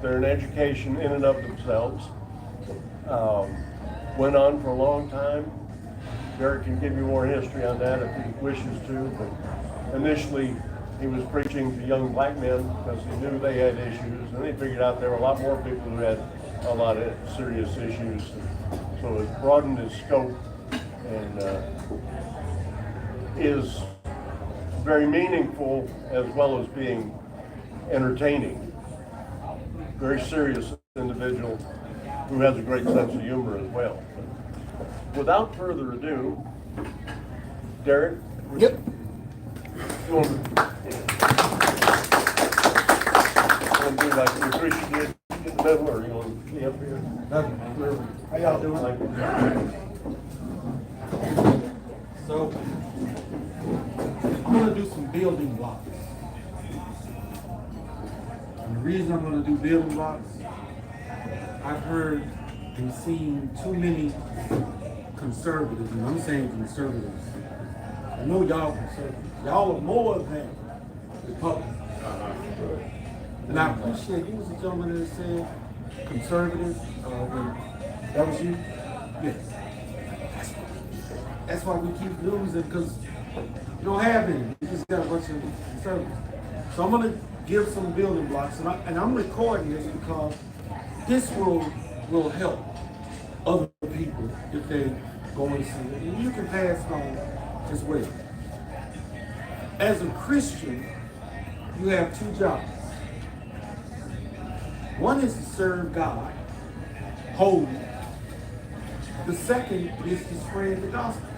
They're an education in and of themselves. Went on for a long time. Derrick can give you more history on that if he wishes to, but initially he was preaching to young black men because he knew they had issues, and he figured out there were a lot more people who had a lot of serious issues. So it broadened his scope and is very meaningful as well as being entertaining. Very serious individual who has a great sense of humor as well. Without further ado, Derrick. Yep. You want to do like you appreciate in the middle, or you want to be up here? Nothing. How y'all doing? So, I'm going to do some building blocks. And the reason I'm going to do building blocks, I've heard and seen too many conservatives, and I'm saying conservatives. I know y'all conservatives. Y'all are more than Republicans. And I appreciate, he was a gentleman that said conservatives, that was you? Yes. That's why we keep losing, because you don't have any. You just got a bunch of conservatives. So I'm going to give some building blocks, and I'm recording this because this will help other people if they go and see it. And you can pass it on as well. As a Christian, you have two jobs. One is to serve God wholly. The second is to spread the gospel.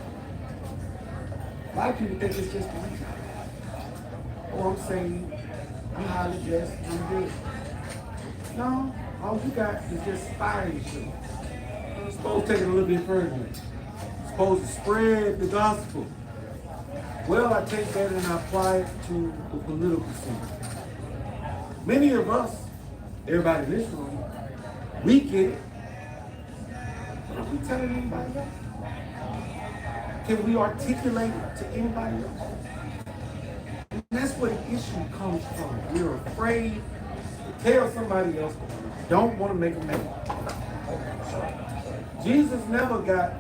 A lot of people think it's just one job. Oh, I'm saying I'm highly blessed, I'm good. No, all you got is just fire insurance. You're supposed to take it a little bit further. You're supposed to spread the gospel. Well, I take that and I apply it to the political scene. Many of us, everybody in this room, we get it. But are we telling anybody else? Can we articulate it to anybody else? And that's where the issue comes from. We're afraid to tell somebody else, don't want to make a mess. Jesus never got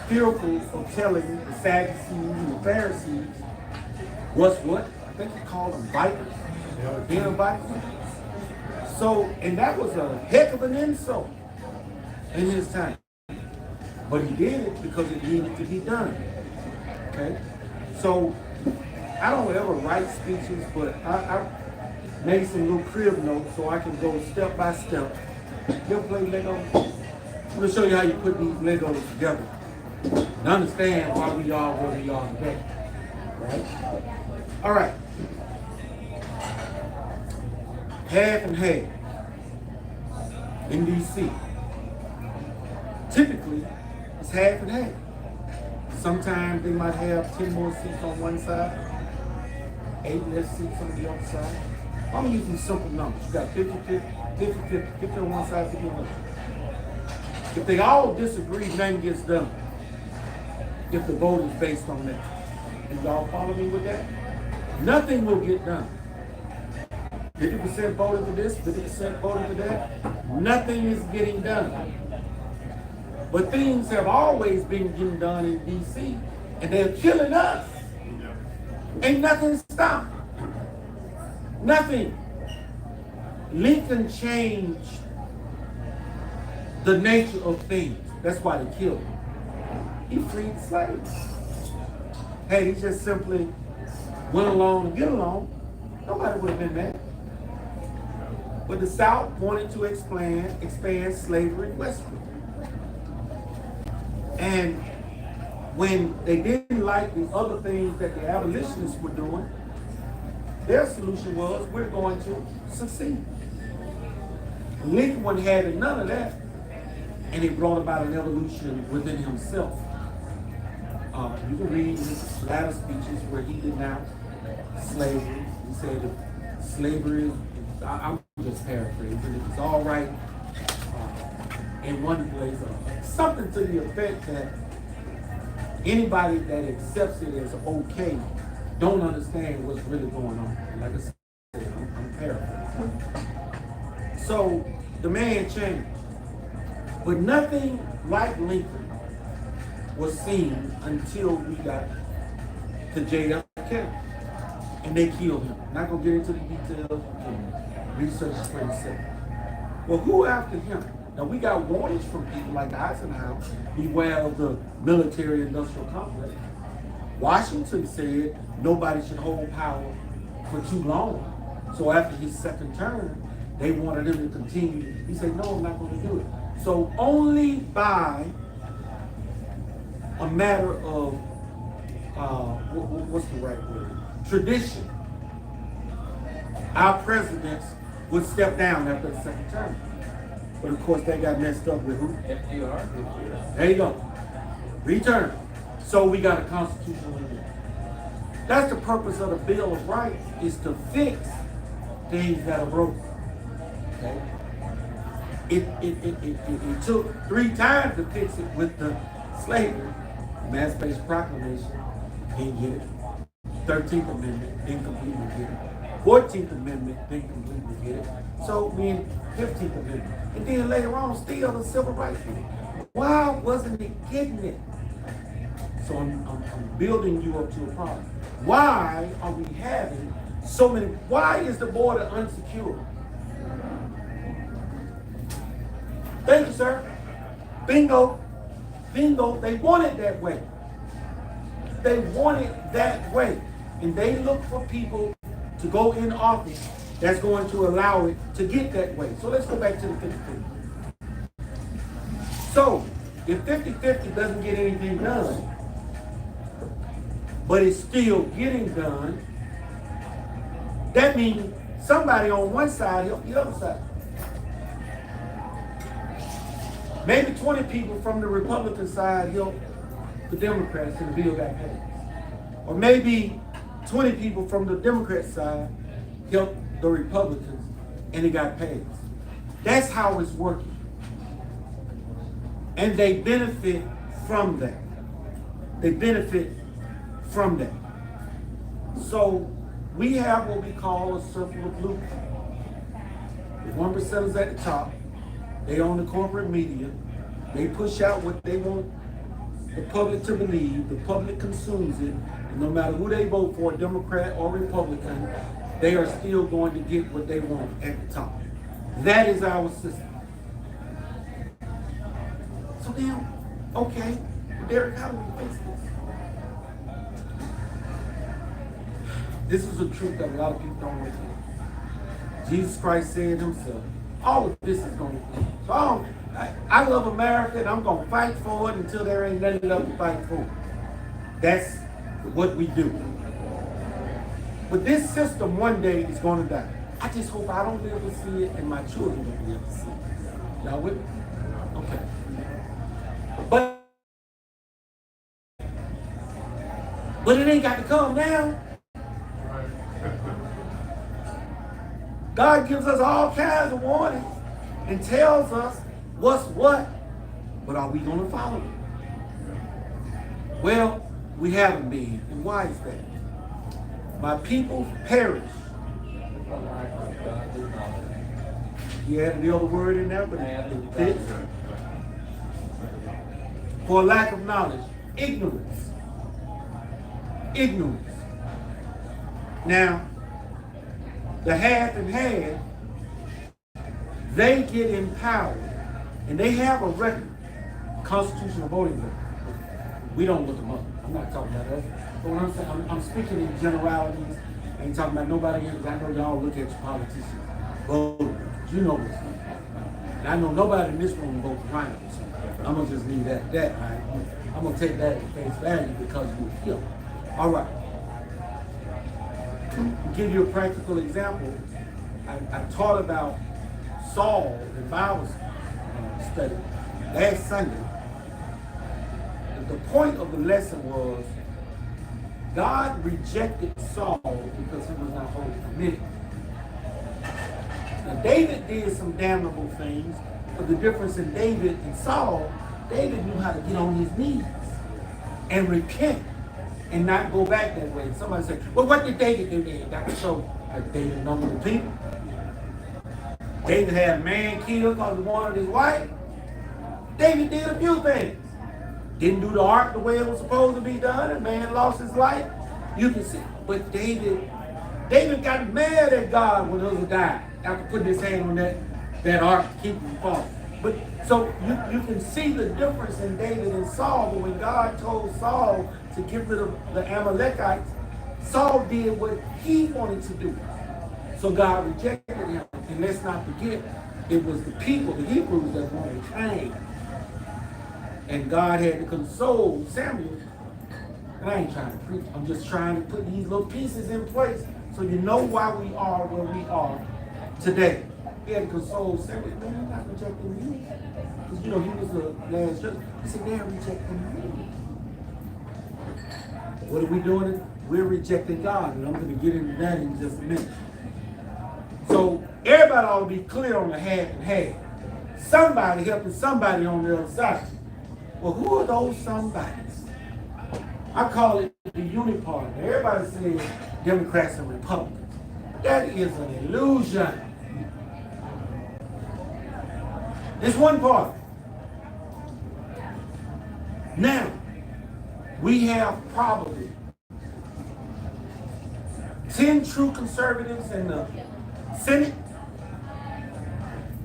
fearful of telling the Sadducees and the Pharisees what's what. I think he called them vipers. Being vipers. So, and that was a heck of an insult in his time. But he did it because it needed to be done. Okay? So, I don't ever write speeches, but I made some little crib notes so I can go step by step. You ever play Lego? I'm going to show you how you put these Legos together and understand why we are where we are today. Right? All right. Half and half in D.C. Typically, it's half and half. Sometimes they might have 10 more seats on one side, 8 less seats on the other side. I'm using simple numbers. You got 50 on one side, 50 on the other. If they all disagree, nothing gets done. If the vote is based on that. And y'all follow me with that? Nothing will get done. 50% voted for this, 50% voted for that. Nothing is getting done. But things have always been getting done in D.C., and they're killing us. Ain't nothing stopped. Nothing. Lincoln changed the nature of things. That's why they killed him. He freed slaves. Had he just simply went along to get along, nobody would have been mad. But the South wanted to expand slavery westward. And when they didn't like the other things that the abolitionists were doing, their solution was, we're going to succeed. Lincoln wasn't having none of that, and it brought about an evolution within himself. You can read his latter speeches where he denounced slavery. He said that slavery is, I'm just paraphrasing, it's all right in one place, something to the effect that anybody that accepts it as okay don't understand what's really going on. Like I said, I'm paraphrasing. So the man changed. But nothing like Lincoln was seen until we got to JFK. And they killed him. Not gonna get into the details. You can research for yourself. Well, who after him? Now we got warnings from people like Eisenhower, beware of the military-industrial complex. Washington said nobody should hold power for too long. So after his second term, they wanted him to continue. He said, no, I'm not going to do it. So only by a matter of, what's the right word? Tradition, our presidents would step down after the second term. But of course, they got messed up with who? FDR. There you go. Return. So we got a constitutional amendment. That's the purpose of the Bill of Rights, is to fix things that are broken. Okay? It took 3 times to fix it with the slavery. Emancipation Proclamation, didn't get it. 13th Amendment, didn't completely get it. 14th Amendment, didn't completely get it. So we in 15th Amendment. And then later on, still the Civil Rights Act. Why wasn't it getting it? So I'm building you up to a problem. Why are we having so many? Why is the border unsecure? Thank you, sir. Bingo. Bingo. They want it that way. They want it that way. And they look for people to go in office that's going to allow it to get that way. So let's go back to the 50-50. So if 50-50 doesn't get anything done, but it's still getting done, that means somebody on one side help the other side. Maybe 20 people from the Republican side help the Democrats and the bill got passed. Or maybe 20 people from the Democrat side help the Republicans and it got passed. That's how it's working. And they benefit from that. They benefit from that. So we have what we call a circle of blueprint. The 1%ers at the top, they own the corporate media. They push out what they want the public to believe. The public consumes it. And no matter who they vote for, Democrat or Republican, they are still going to get what they want at the top. That is our system. So then, okay, Derrick, how do we fix this? This is a truth that a lot of people don't understand. Jesus Christ said himself, all of this is going to end. So I love America and I'm going to fight for it until there ain't nothing left to fight for. That's what we do. But this system one day is going to die. I just hope I don't live to see it and my children don't live to see it. Y'all with me? Okay. But it ain't got to come now. God gives us all kinds of warnings and tells us what's what, but are we going to follow it? Well, we haven't been. And why is that? My people perish. You added the other word in there, but it fits. For lack of knowledge, ignorance. Ignorance. Now, the half and half, they get empowered, and they have a record, constitutional voting record. We don't look them up. I'm not talking about us. But what I'm saying, I'm speaking in generalities. I ain't talking about nobody here, because I know y'all look at your politicians. Voting records. You know what's going on. And I know nobody in this room votes for Ryan. So I'm going to just leave that right? I'm going to take that at face value because you're here. All right. To give you a practical example, I taught about Saul in Bible study last Sunday. The point of the lesson was God rejected Saul because he was not wholly committed. Now David did some damnable things, but the difference in David and Saul, David knew how to get on his knees and repent and not go back that way. Somebody say, well, what did David do then? That show that David numbered the people. David had a man killed because he wanted his wife. David did a few things. Didn't do the ark the way it was supposed to be done, and man lost his life. You can see. But David got mad at God when Uzzah died after putting his hand on that ark to keep him from falling. But so you can see the difference in David and Saul. But when God told Saul to get rid of the Amalekites, Saul did what he wanted to do. So God rejected him. And let's not forget, it was the people, the Hebrews, that wanted Cain. And God had to console Samuel. And I ain't trying to preach. I'm just trying to put these little pieces in place so you know why we are where we are today. He had to console Samuel. Man, I'm not rejecting you. Because, you know, he was the last judge. He said, they're rejecting me. What are we doing? We're rejecting God. And I'm going to get into that in just a minute. So everybody ought to be clear on the half and half. Somebody helping somebody on the other side. Well, who are those somebodies? I call it the unit party. Everybody says Democrats and Republicans. That is an illusion. It's one party. Now, we have probably 10 true conservatives in the Senate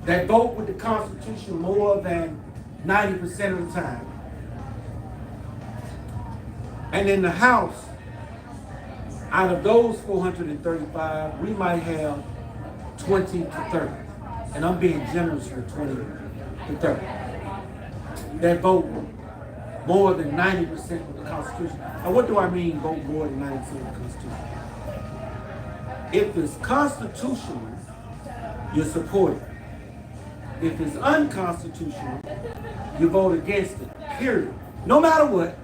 that vote with the Constitution more than 90% of the time. And in the House, out of those 435, we might have 20 to 30. And I'm being generous with 20 to 30. That vote more than 90% of the Constitution. Now what do I mean vote more than 90% of the Constitution? If it's constitutional, you support it. If it's unconstitutional, you vote against it, period. No matter what,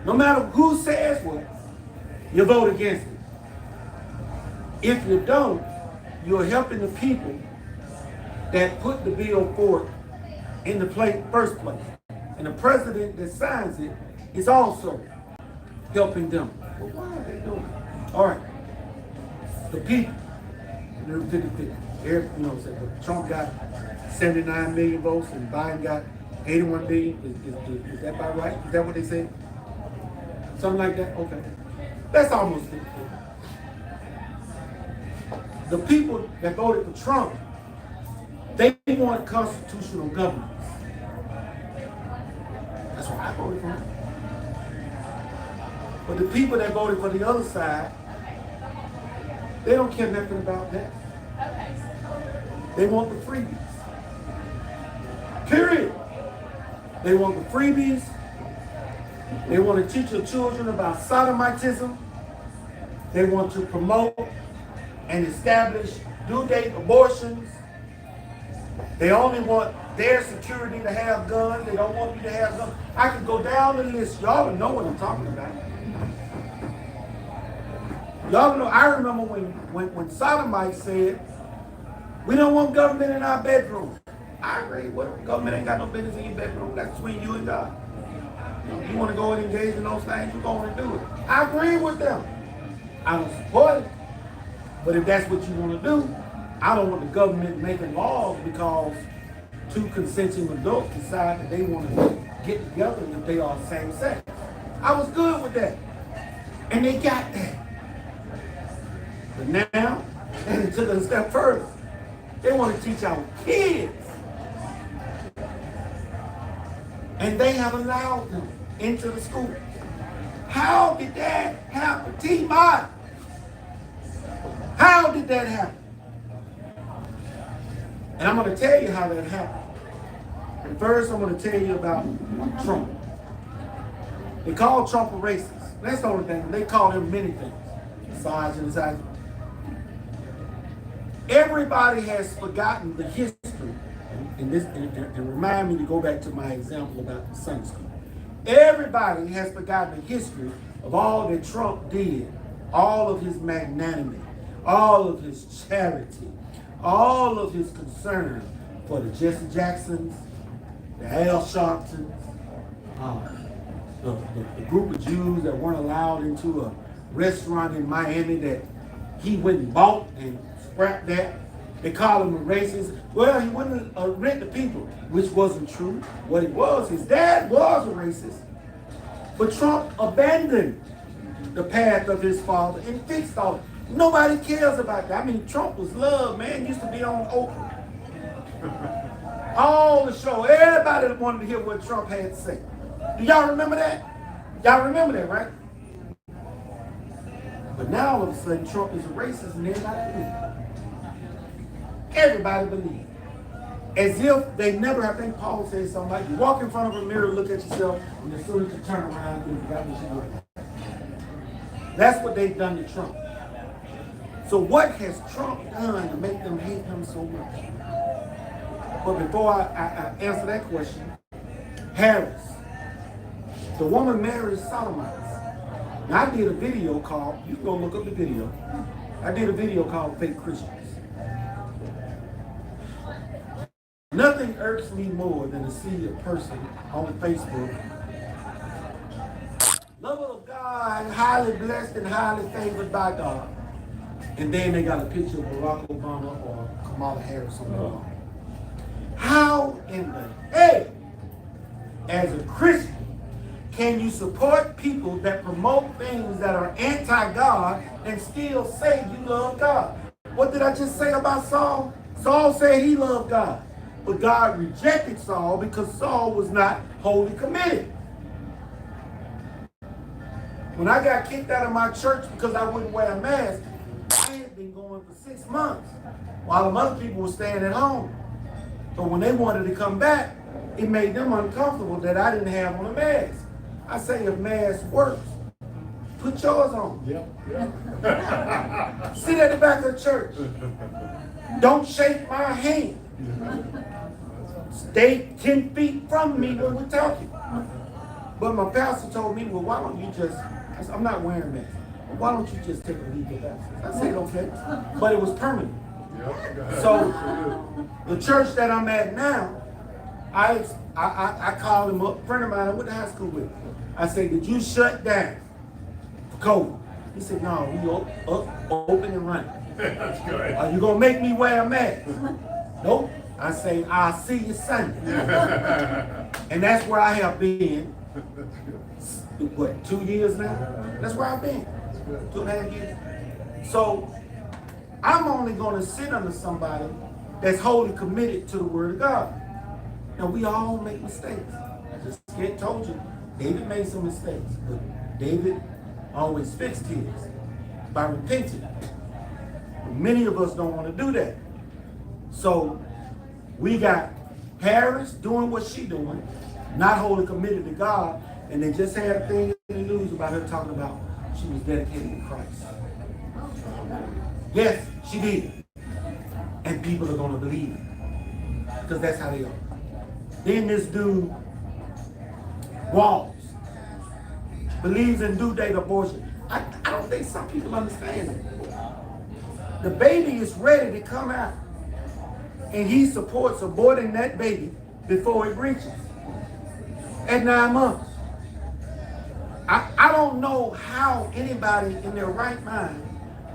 no matter who says what, you vote against it. If you don't, you're helping the people that put the bill forth in the first place. And the president that signs it is also helping them. Well, why are they doing it? All right. The people, they're 50-50. You know, Trump got 79 million votes and Biden got 81 million. Is that about right? Is that what they said? Something like that? Okay. That's almost 50-50. The people that voted for Trump, they want constitutional governance. That's why I voted for him. But the people that voted for the other side, they don't care nothing about that. They want the freebies. Period. They want the freebies. They want to teach your children about sodomitism. They want to promote and establish due date abortions. They only want their security to have guns. They don't want you to have guns. I can go down the list. Y'all know what I'm talking about. Y'all know, I remember when sodomites said, we don't want government in our bedroom. I agree. What, government ain't got no business in your bedroom. That's between you and God. You want to go and engage in those things, you're going to do it. I agree with them. I don't support it. But if that's what you want to do, I don't want the government making laws because two consenting adults decide that they want to get together if they are same sex. I was good with that. And they got that. But now, they took it a step further. They want to teach our kids. And they have allowed them into the school. How did that happen? TMOTOFGA. How did that happen? And I'm going to tell you how that happened. And first, I'm going to tell you about Trump. They call Trump a racist. That's the only thing. They call him many things. Misogynist. Everybody has forgotten the history. And remind me to go back to my example about the Sunday school. Everybody has forgotten the history of all that Trump did, all of his magnanimity, all of his charity, all of his concern for the Jesse Jacksons, the Al Sharptons, the group of Jews that weren't allowed into a restaurant in Miami that he went and bought and scrapped that. They call him a racist. Well, he wouldn't rent the people, which wasn't true. What it was, his dad was a racist. But Trump abandoned the path of his father and fixed all it. Nobody cares about that. I mean, Trump was loved, man. Used to be on Oprah. All the show, everybody wanted to hear what Trump had to say. Do y'all remember that? Y'all remember that, right? But now all of a sudden Trump is a racist and everybody believes it. Everybody believes it. As if they never have. I think Paul said something like, you walk in front of a mirror, look at yourself, and as soon as you turn around, you forgot what you look at. That's what they've done to Trump. So what has Trump done to make them hate him so much? But before I answer that question, Harris, the woman married sodomites. Now, I did a video called, you can go look up the video. I did a video called Fake Christians. Nothing irks me more than to see a person on Facebook, lover of God, highly blessed and highly favored by God, and then they got a picture of Barack Obama or Kamala Harris on the wall. How in the heck, as a Christian, can you support people that promote things that are anti-God and still say you love God? What did I just say about Saul? Saul said he loved God, but God rejected Saul because Saul was not wholly committed. When I got kicked out of my church because I wouldn't wear a mask, I had been going for 6 months while the other people were staying at home. But when they wanted to come back, it made them uncomfortable that I didn't have on a mask. I say if mask works, put yours on. Yep. Sit at the back of the church. Don't shake my hand. Stay 10 feet from me when we're talking. But my pastor told me, well, why don't you just, I said, I'm not wearing a mask. Well, why don't you just take a leave of absence? I said, okay. But it was permanent. So the church that I'm at now, I called him up, a friend of mine I went to high school with. I said, did you shut down for COVID? He said, no, we open and running. That's good. Are you going to make me wear a mask? Nope. I say, I'll see you Sunday. And that's where I have been, what, 2 years now? That's where I've been, 2.5 years. So I'm only going to sit under somebody that's wholly committed to the Word of God. Now, we all make mistakes. I just told you, David made some mistakes, but David always fixed his by repenting. But many of us don't want to do that. So we got Harris doing what she doing, not wholly committed to God, and they just had a thing in the news about her talking about she was dedicated to Christ. Yes, she did. And people are going to believe it, because that's how they are. Then this dude, Walls, believes in due date abortion. I don't think some people understand it. The baby is ready to come out, and he supports aborting that baby before it reaches at 9 months. I don't know how anybody in their right mind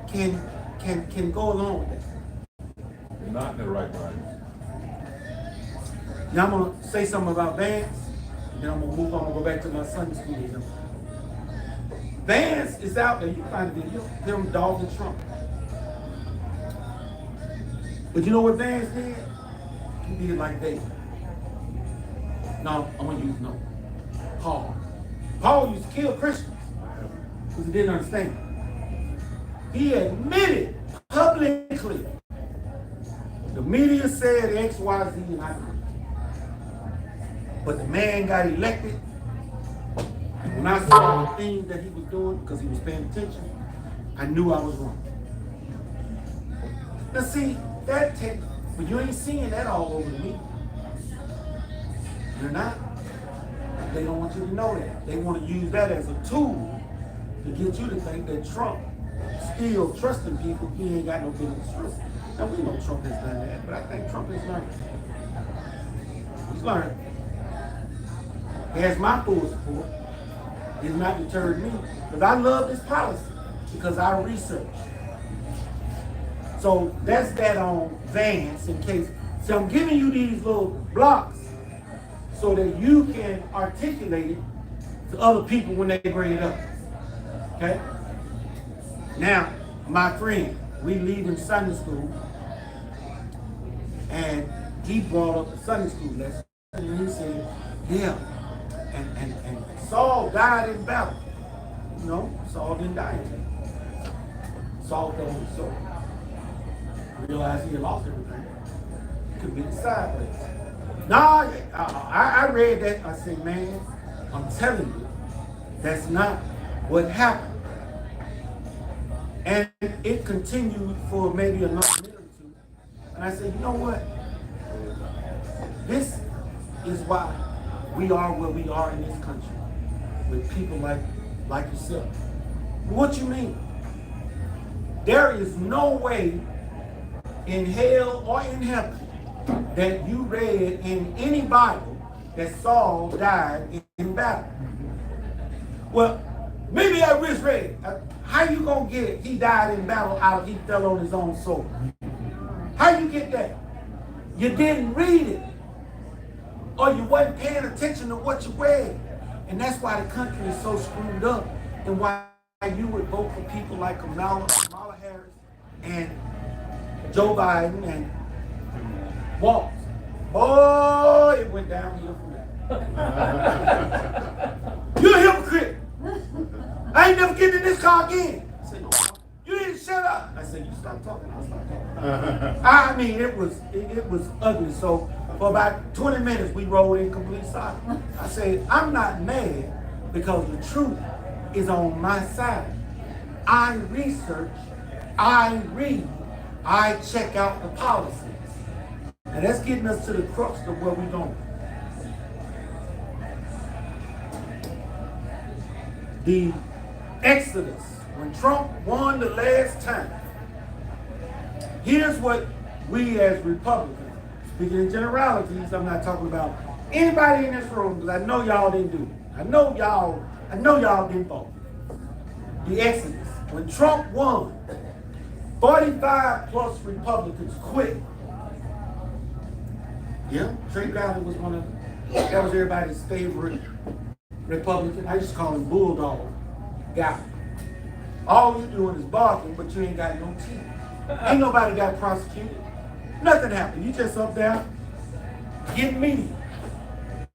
can go along with that. They're not in their right mind. Now I'm going to say something about Vance, and then I'm going to move on and go back to my Sunday school example. Vance is out there. You can find a video, him dogging Trump. But you know what Vance did? He did like David. No, I'm going to use no. Paul. Paul used to kill Christians because he didn't understand. He admitted publicly. The media said X, Y, Z, and I agree. But the man got elected. And when I saw the things that he was doing, because he was paying attention, I knew I was wrong. Now see, that takes, but you ain't seeing that all over the media. You're not. They don't want you to know that. They want to use that as a tool to get you to think that Trump still trusting people he ain't got no business trusting. Now we know Trump has done that, but I think Trump has learned. He's learned. He has my full support. He's not deterred me. Because I love this policy. Because I research. So that's that on Vance in case. So I'm giving you these little blocks so that you can articulate it to other people when they bring it up. Okay? Now, my friend, we leaving Sunday school, and he brought up the Sunday school lesson, and he said, yeah, and Saul died in battle. No, Saul didn't die in battle. Saul fell on his sword. Realized he had lost everything. Committed sideways. Nah, I read that. I said, man, I'm telling you, that's not what happened. And it continued for maybe another minute or two. And I said, you know what? This is why we are where we are in this country. With people like yourself. What you mean? There is no way in hell or in heaven that you read in any Bible that Saul died in battle. Well, maybe I misread. How you gonna get he died in battle out of he fell on his own sword? How you get that? You didn't read it. Or you wasn't paying attention to what you read. And that's why the country is so screwed up, and why you would vote for people like Kamala Harris and Joe Biden and Waltz. Boy, it went downhill from there. You're a hypocrite. I ain't never getting in this car again. I said, no, you need to shut up. I said, you stop talking, I'll stop talking. I mean, it was ugly. So for about 20 minutes, we rolled in complete silence. I said, I'm not mad because the truth is on my side. I research, I read, I check out the policies. And that's getting us to the crux of where we're going. The Exodus, when Trump won the last time, here's what we as Republicans, speaking in generalities, I'm not talking about anybody in this room, because I know y'all didn't do it. I know y'all didn't vote. The Exodus, when Trump won, 45 plus Republicans quit. Yeah, Trey Gowdy was one of them. That was everybody's favorite Republican. I used to call him Bulldog guy. All you doing is barking, but you ain't got no teeth. Ain't nobody got prosecuted. Nothing happened. You just up there getting media.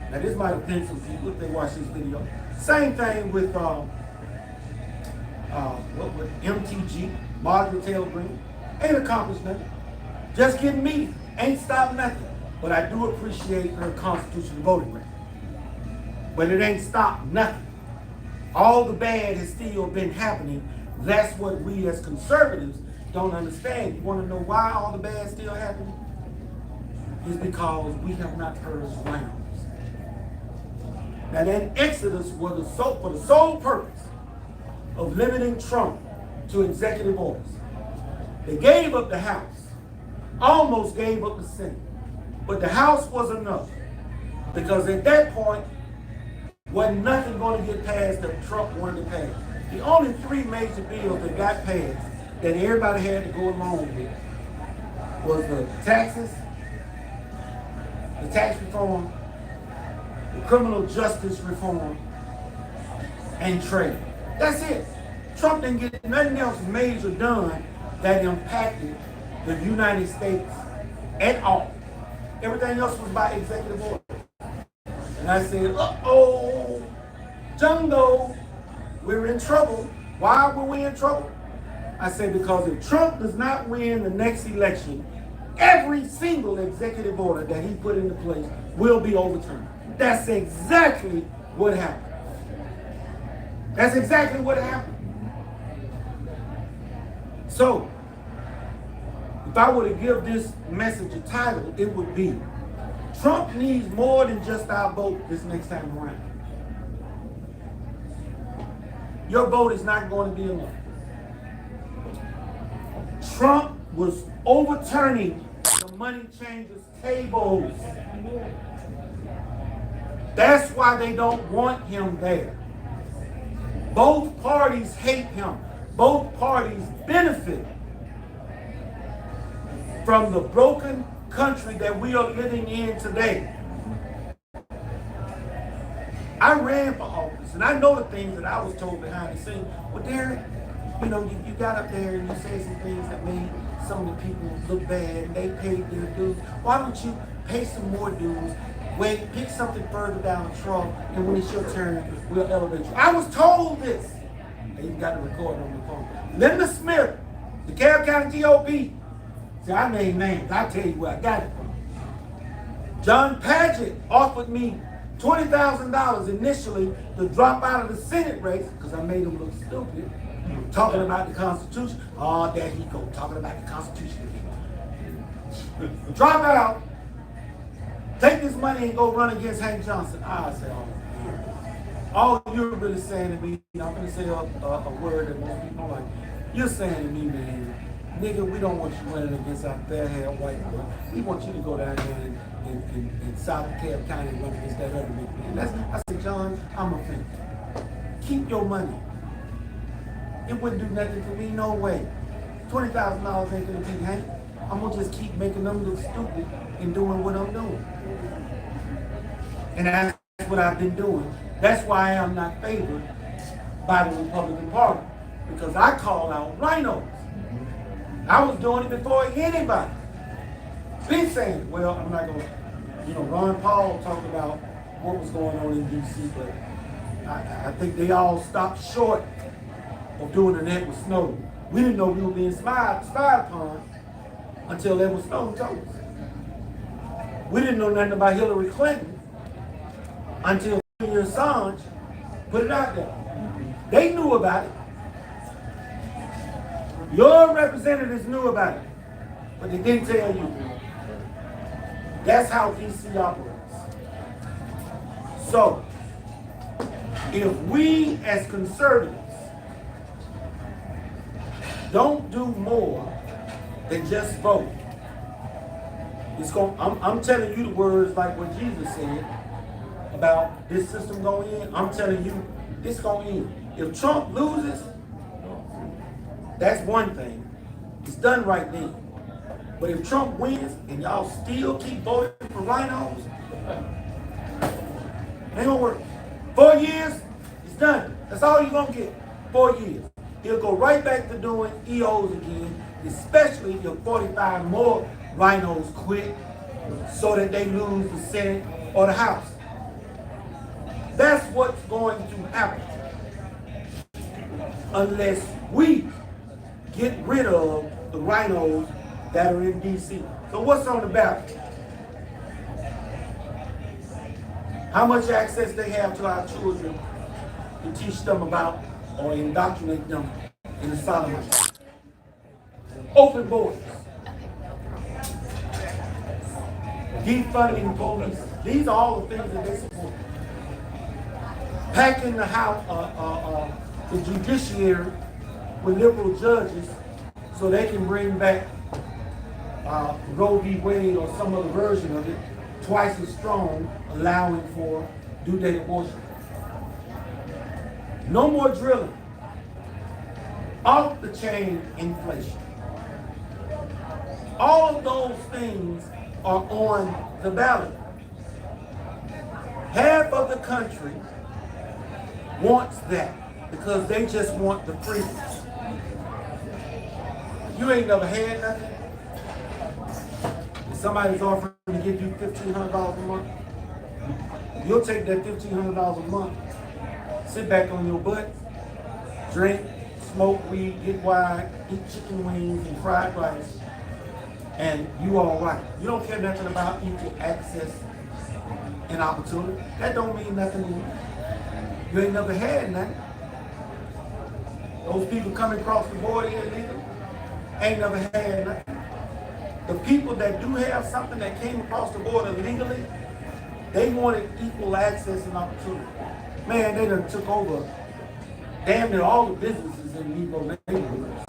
Now this might offend some people if they watch this video. Same thing with MTG, Margaret Taylor Greene. Ain't accomplished nothing. Just getting media. Ain't stopped nothing. But I do appreciate her constitutional voting record. But it ain't stopped nothing. All the bad has still been happening. That's what we as conservatives don't understand. You want to know why all the bad is still happening? It's because we have not heard rounds. Now that Exodus was for the sole purpose of limiting Trump to executive orders. They gave up the House, almost gave up the Senate. But the House was enough, because at that point, wasn't nothing going to get passed that Trump wanted to pass. The only three major bills that got passed that everybody had to go along with was the taxes, the tax reform, the criminal justice reform, and trade. That's it. Trump didn't get nothing else major done that impacted the United States at all. Everything else was by executive order. And I said, uh-oh, Jungo, we're in trouble. Why were we in trouble? I said, because if Trump does not win the next election, every single executive order that he put into place will be overturned. That's exactly what happened. That's exactly what happened. So, if I were to give this message a title, it would be, Trump needs more than just our vote this next time around. Your vote is not going to be enough. Trump was overturning the money changers' tables. That's why they don't want him there. Both parties hate him. Both parties benefit from the broken country that we are living in today. I ran for office, and I know the things that I was told behind the scenes. Well, Derrick, you know, you got up there and you said some things that made some of the people look bad, and they paid their dues. Why don't you pay some more dues? Wait, pick something further down the truck, and when it's your turn, we'll elevate you. I was told this. I even got the recording on the phone. Linda Smith, the DeKalb County GOP. See, I made names. I tell you where I got it from. John Padgett offered me $20,000 initially to drop out of the Senate race because I made him look stupid, talking about the Constitution. Oh, there he go, talking about the Constitution again. Drop out, take this money and go run against Hank Johnson. I said, oh, all you're really saying to me, I'm going to say a word that most people don't like. You're saying to me, man, nigga, we don't want you running against our fair-haired white boy. We want you to go down there in South DeKalb County and run against that other big man. I said, John, I'm offended. Keep your money. It wouldn't do nothing for me, no way. $20,000 ain't gonna be Hank. I'm gonna just keep making them look stupid and doing what I'm doing. And that's what I've been doing. That's why I'm not favored by the Republican Party, because I call out rhinos. I was doing it before anybody. Been saying, well, I'm not gonna, Ron Paul talked about what was going on in DC, but I think they all stopped short of doing that with Snowden. We didn't know we were being spied upon until Edward Snowden told us. We didn't know nothing about Hillary Clinton until Assange put it out there. They knew about it. Your representatives knew about it, but they didn't tell you. That's how DC operates. So, if we as conservatives don't do more than just vote, I'm telling you the words like what Jesus said about this system going in. I'm telling you, it's going in. If Trump loses, that's one thing. It's done right then. But if Trump wins and y'all still keep voting for rhinos, ain't gonna work. 4 years, it's done. That's all you're gonna get. 4 years. He'll go right back to doing EOs again, especially if 45 more rhinos quit so that they lose the Senate or the House. That's what's going to happen unless we get rid of the rhinos that are in DC. So what's on the ballot? How much access they have to our children to teach them about or indoctrinate them in the Solomon. Open borders. Defunding police. These are all the things that they support. Packing the house, the judiciary with liberal judges so they can bring back Roe v. Wade or some other version of it, twice as strong, allowing for due date abortion. No more drilling. Off the chain inflation. All of those things are on the ballot. Half of the country wants that because they just want the freedoms. You ain't never had nothing. If somebody's offering to give you $1,500 a month, you'll take that $1,500 a month, sit back on your butt, drink, smoke weed, get wine, eat chicken wings and fried rice, and you all right. You don't care nothing about equal access and opportunity. That don't mean nothing to you. You ain't never had nothing. Those people coming across the border illegally ain't never had nothing. The people that do have something that came across the border legally, they wanted equal access and opportunity. Man, they done took over damn near all the businesses in Negro neighborhoods.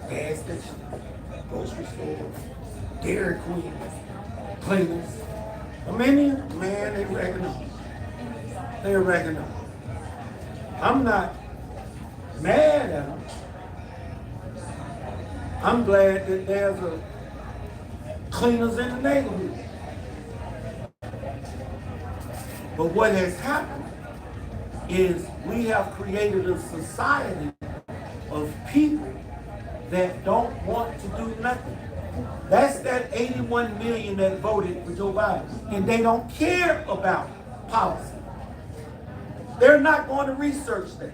Gas stations, grocery stores, Dairy Queen, cleaners. Man, they racking up. They're racking up. I'm not mad at them. I'm glad that there's cleaners in the neighborhood. But what has happened is we have created a society of people that don't want to do nothing. That's that 81 million that voted for Joe Biden. And they don't care about policy. They're not going to research that.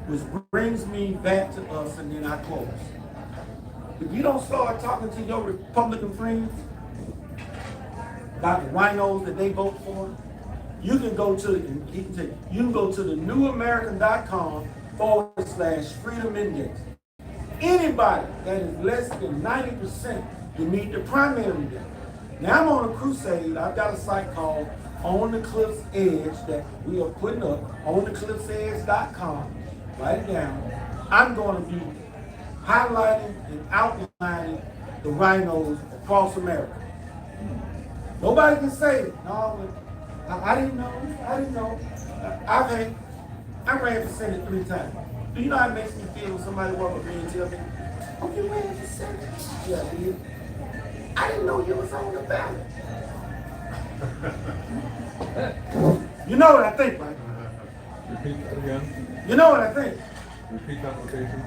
Which brings me back to us, and then I close. If you don't start talking to your Republican friends about the rhinos that they vote for, you can go to the newamerican.com/freedom index. Anybody that is less than 90% to meet the primary index. Now I'm on a crusade. I've got a site called On the Cliff's Edge that we are putting up, onthecliffsedge.com. Write it down. I'm going to be highlighting and outlining the rhinos across America. Nobody can say, no, I didn't know. I ran for Senate 3 times. Do you know how it makes me feel when somebody walk up to me and tell me, oh, you ran for Senate? Yeah, I did. I didn't know you was on the ballot. You know what I think, right? Repeat that again. You know what I think? Repeat that location.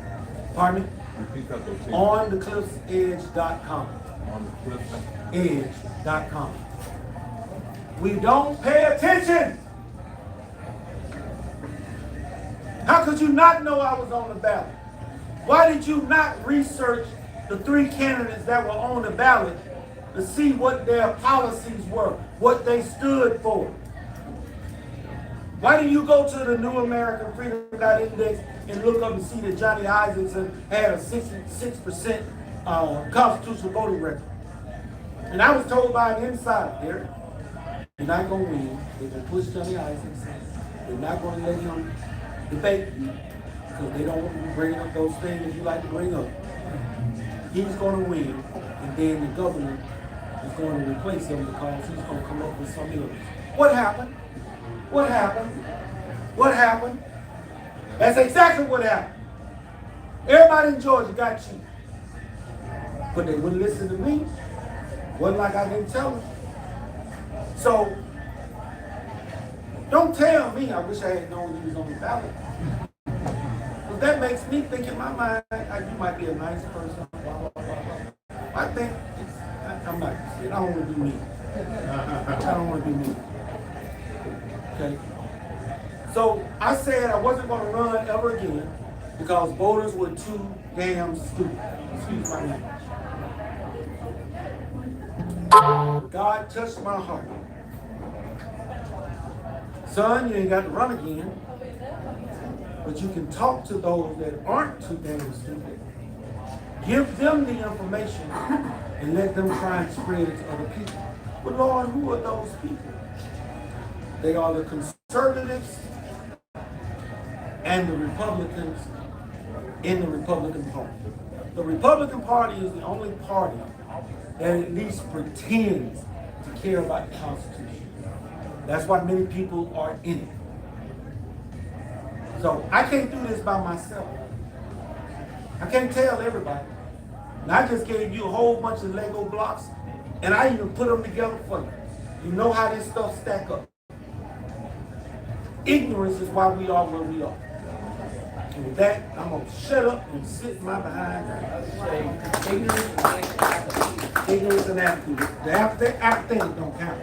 Pardon me? Repeat that location. onthecliffsedge.com. onthecliffsedge.com. We don't pay attention. How could you not know I was on the ballot? Why did you not research the 3 candidates that were on the ballot to see what their policies were, what they stood for? Why didn't you go to the New American Freedom Index and look up and see that Johnny Isaacson had a 66% constitutional voting record? And I was told by an insider, Derrick, you're not going to win. They're going to push Johnny Isaacson. They're not going to let him debate you because they don't want to bring up those things that you like to bring up. He's going to win, and then the governor is going to replace him because he's going to come up with something else. What happened? What happened? What happened? That's exactly what happened. Everybody in Georgia got you. But they wouldn't listen to me. Wasn't like I didn't tell them. So, don't tell me I wish I had known you was on the ballot. Because that makes me think in my mind, you might be a nice person. Blah, blah, blah, blah. I think, I'm not, I don't want to be mean. I don't want to be mean. Okay? So, I said I wasn't going to run ever again because voters were too damn stupid. Excuse my language. God touched my heart. Son, you ain't got to run again, but you can talk to those that aren't too damn stupid. Give them the information and let them try and spread it to other people. But Lord, who are those people? They are the conservatives and the Republicans in the Republican Party. The Republican Party is the only party that at least pretends to care about the Constitution. That's why many people are in it. So I can't do this by myself. I can't tell everybody. And I just gave you a whole bunch of Lego blocks, and I even put them together for you. You know how this stuff stack up. Ignorance is why we are where we are. And with that, I'm going to shut up and sit my behind down. Ignorance and apathy. The apathy don't count.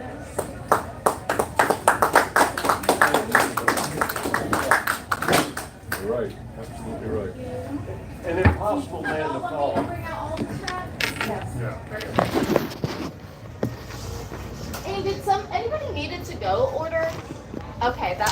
Right, absolutely right. An impossible man to follow. Hey, did anybody needed to go order? Okay, that